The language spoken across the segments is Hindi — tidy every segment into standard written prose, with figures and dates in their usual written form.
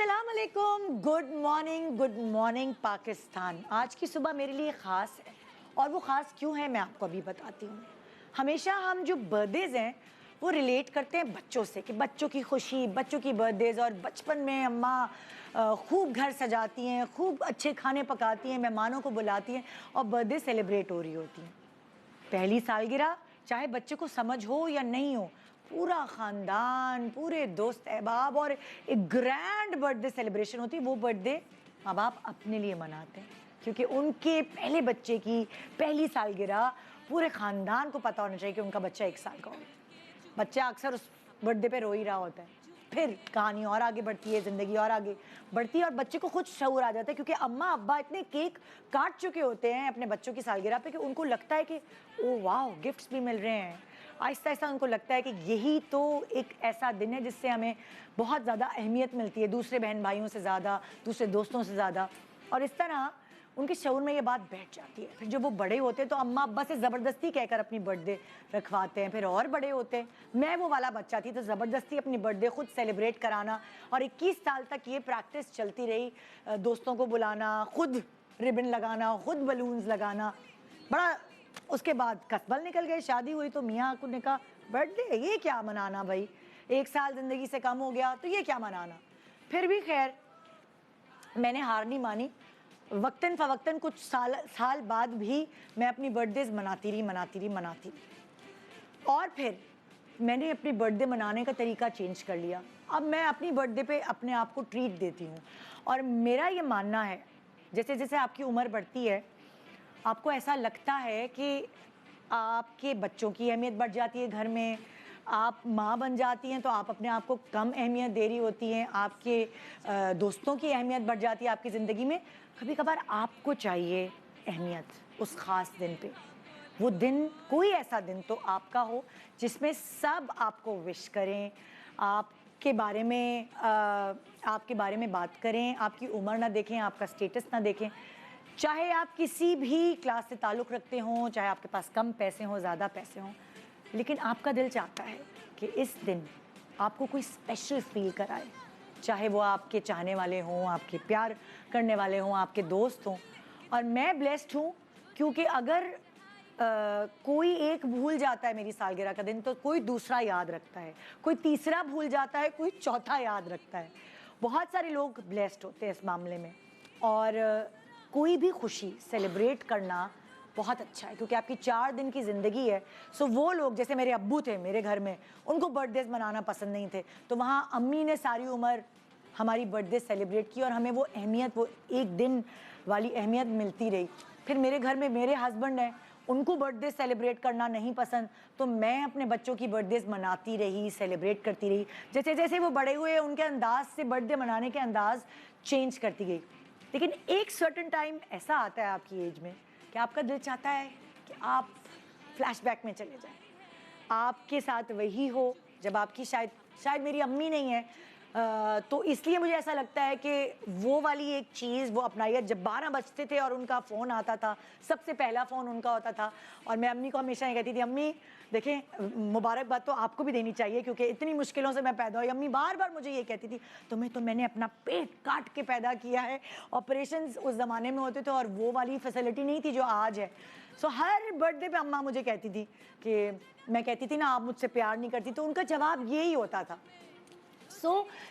अस्सलाम वालेकुम, गुड मॉर्निंग पाकिस्तान। आज की सुबह मेरे लिए ख़ास है और वो ख़ास क्यों है मैं आपको अभी बताती हूँ। हमेशा हम जो बर्थडेज़ हैं वो रिलेट करते हैं बच्चों से कि बच्चों की खुशी, बच्चों की बर्थडेज़, और बचपन में अम्मा खूब घर सजाती हैं, खूब अच्छे खाने पकाती हैं, मेहमानों को बुलाती हैं और बर्थडे सेलिब्रेट हो रही होती हैं। पहली सालगिरह चाहे बच्चे को समझ हो या नहीं हो, पूरा ख़ानदान, पूरे दोस्त अहबाब और एक ग्रैंड बर्थडे सेलिब्रेशन होती है। वो बर्थडे माँ बाप अपने लिए मनाते हैं क्योंकि उनके पहले बच्चे की पहली सालगिरह पूरे ख़ानदान को पता होना चाहिए कि उनका बच्चा 1 साल का हो। बच्चा अक्सर उस बर्थडे पे रो ही रहा होता है। फिर कहानी और आगे बढ़ती है, ज़िंदगी और आगे बढ़ती है और बच्चे को खुद शऊर आ जाता है क्योंकि अम्मा अब्बा इतने केक काट चुके होते हैं अपने बच्चों की सालगिरह पे कि उनको लगता है कि ओ वाह, गिफ्ट्स भी मिल रहे हैं। आहिस्ता आहिस्ता उनको लगता है कि यही तो एक ऐसा दिन है जिससे हमें बहुत ज़्यादा अहमियत मिलती है, दूसरे बहन भाइयों से ज़्यादा, दूसरे दोस्तों से ज़्यादा। और इस तरह उनके शऊर में ये बात बैठ जाती है। फिर जब वो बड़े होते हैं तो अम्मा अब्बा से ज़बरदस्ती कहकर अपनी बर्थडे रखवाते हैं। फिर और बड़े होते हैं, मैं वो वाला बच्चा थी तो ज़बरदस्ती अपनी बर्थडे खुद सेलिब्रेट कराना, और 21 साल तक ये प्रैक्टिस चलती रही। दोस्तों को बुलाना, खुद रिबन लगाना, खुद बलून्स लगाना। बड़ा उसके बाद कसबल निकल गए, शादी हुई तो मियाँ ने कहा बर्थडे ये क्या मनाना भाई, 1 साल ज़िंदगी से कम हो गया तो ये क्या मनाना। फिर भी खैर मैंने हार नहीं मानी। वक्तन फ़वक्तन कुछ साल बाद भी मैं अपनी बर्थडेज़ मनाती रही। और फिर मैंने अपनी बर्थडे मनाने का तरीका चेंज कर लिया। अब मैं अपनी बर्थडे पे अपने आप को ट्रीट देती हूँ और मेरा ये मानना है जैसे जैसे आपकी उम्र बढ़ती है आपको ऐसा लगता है कि आपके बच्चों की अहमियत बढ़ जाती है घर में, आप माँ बन जाती हैं तो आप अपने आप को कम अहमियत दे रही होती हैं, आपके दोस्तों की अहमियत बढ़ जाती है आपकी ज़िंदगी में। कभी कभार आपको चाहिए अहमियत उस ख़ास दिन पे। वो दिन, कोई ऐसा दिन तो आपका हो जिसमें सब आपको विश करें, आपके बारे में बात करें, आपकी उम्र ना देखें, आपका स्टेटस ना देखें। चाहे आप किसी भी क्लास से ताल्लुक़ रखते हों, चाहे आपके पास कम पैसे हों, ज़्यादा पैसे हों, लेकिन आपका दिल चाहता है कि इस दिन आपको कोई स्पेशल फ़ील कराए। चाहे वो आपके चाहने वाले हों, आपके प्यार करने वाले हों, आपके दोस्त हों। और मैं ब्लेस्ड हूँ क्योंकि अगर कोई एक भूल जाता है मेरी सालगिरह का दिन तो कोई दूसरा याद रखता है, कोई तीसरा भूल जाता है, कोई चौथा याद रखता है। बहुत सारे लोग ब्लेस्ड होते हैं इस मामले में। और कोई भी खुशी सेलिब्रेट करना बहुत अच्छा है क्योंकि आपकी 4 दिन की ज़िंदगी है। सो वो लोग, जैसे मेरे अब्बू थे मेरे घर में, उनको बर्थडेज़ मनाना पसंद नहीं थे, तो वहाँ अम्मी ने सारी उम्र हमारी बर्थडे सेलिब्रेट की और हमें वो अहमियत, वो एक दिन वाली अहमियत मिलती रही। फिर मेरे घर में मेरे हस्बैंड हैं, उनको बर्थडे सेलिब्रेट करना नहीं पसंद, तो मैं अपने बच्चों की बर्थडेज़ मनाती रही, सेलिब्रेट करती रही। जैसे जैसे वो बड़े हुए उनके अंदाज से बर्थडे मनाने के अंदाज़ चेंज करती गई। लेकिन एक सर्टेन टाइम ऐसा आता है आपकी एज में कि आपका दिल चाहता है कि आप फ्लैशबैक में चले जाएं, आपके साथ वही हो जब आपकी शायद मेरी अम्मी नहीं है, तो इसलिए मुझे ऐसा लगता है कि वो वाली एक चीज़ वो अपनाई। जब 12 बजते थे और उनका फ़ोन आता था, सबसे पहला फ़ोन उनका होता था, और मैं अम्मी को हमेशा ये कहती थी, अम्मी देखें मुबारकबाद तो आपको भी देनी चाहिए क्योंकि इतनी मुश्किलों से मैं पैदा हुई। अम्मी बार बार मुझे ये कहती थी, मैंने अपना पेट काट के पैदा किया है, ऑपरेशंस उस ज़माने में होते थे और वो वाली फैसिलिटी नहीं थी जो आज है। सो हर बर्थडे पे अम्मा मुझे कहती थी कि मैं कहती थी ना आप मुझसे प्यार नहीं करती, तो उनका जवाब यही होता था।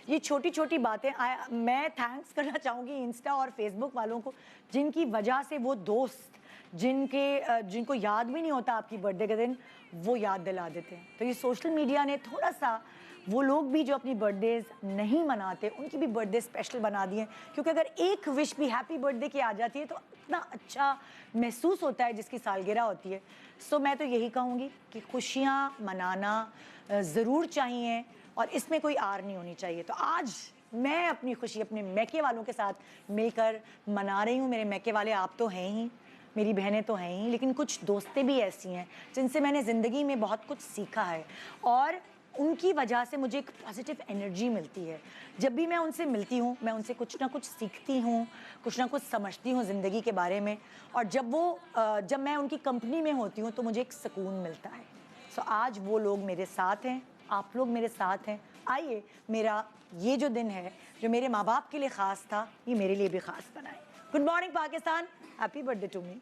ये छोटी छोटी बातें मैं थैंक्स करना चाहूँगी इंस्टा और फेसबुक वालों को, जिनकी वजह से वो दोस्त जिनको याद भी नहीं होता आपकी बर्थडे के दिन, वो याद दिला देते हैं। तो ये सोशल मीडिया ने थोड़ा सा वो लोग भी जो अपनी बर्थडेज़ नहीं मनाते उनकी भी बर्थडे स्पेशल बना दी है, क्योंकि अगर एक विश भी हैप्पी बर्थडे की आ जाती है तो इतना अच्छा महसूस होता है जिसकी सालगिरह होती है। सो मैं तो यही कहूँगी कि खुशियाँ मनाना ज़रूर चाहिए और इसमें कोई आर नहीं होनी चाहिए। तो आज मैं अपनी खुशी अपने मैके वालों के साथ मिलकर मना रही हूँ। मेरे मैके वाले आप तो हैं ही, मेरी बहनें तो हैं ही, लेकिन कुछ दोस्तें भी ऐसी हैं जिनसे मैंने ज़िंदगी में बहुत कुछ सीखा है और उनकी वजह से मुझे एक पॉजिटिव एनर्जी मिलती है। जब भी मैं उनसे मिलती हूँ मैं उनसे कुछ ना कुछ सीखती हूँ, कुछ ना कुछ समझती हूँ ज़िंदगी के बारे में, और जब मैं उनकी कंपनी में होती हूँ तो मुझे एक सुकून मिलता है। सो आज वो लोग मेरे साथ हैं, आप लोग मेरे साथ हैं। आइए मेरा ये जो दिन है जो मेरे माँ बाप के लिए ख़ास था, ये मेरे लिए भी ख़ास बनाए। Good morning Pakistan, happy birthday to me.